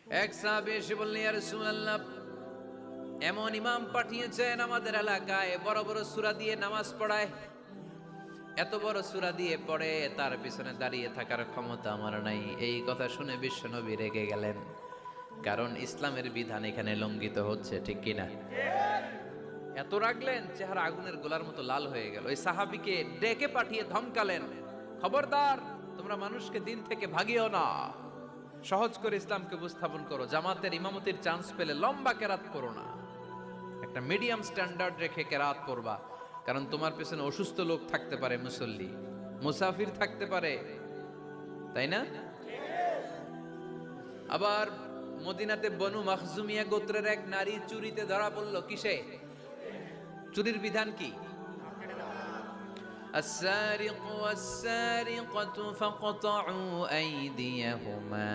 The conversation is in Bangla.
এক সাহাবী এসে বললেন, ইয়া রাসূলুল্লাহ, এমন ইমাম পাঠিয়েছেন আমাদের এলাকায় বড় বড় সূরা দিয়ে নামাজ পড়ায়, এত বড় সূরা দিয়ে পড়ে, তার পিছনে দাঁড়িয়ে থাকার ক্ষমতা আমার নাই। এই কথা শুনে বিশ্বনবী রেগে গেলেন, কারণ ইসলামের বিধান এখানে লঙ্ঘিত হচ্ছে, ঠিক কিনা? এত রাগলেন, চেহারা আগুনের গোলার মতো লাল হয়ে গেল। ওই সাহাবীকে ডেকে পাঠিয়ে ধমকালেন, খবরদার, তোমরা মানুষকে দিন থেকে ভাগিও না, সহজ করে ইসলামকে উপস্থাপন করো, জামাতের ইমামতির চান্স পেলে লম্বা কেরাত করো না, একটা মিডিয়াম স্ট্যান্ডার্ড রেখে কেরাত করবা, কারণ তোমার পেছনে অসুস্থ লোক থাকতে পারে, মুসল্লি, মুসাফির থাকতে পারে, তাই না? আবার মদিনাতে বনু মাখজুমিয়া গোত্রের এক নারী চুরিতে ধরা পড়ল। কিসে? চুরির বিধান কি? السارق والسارقة فاقطعوا أيديهما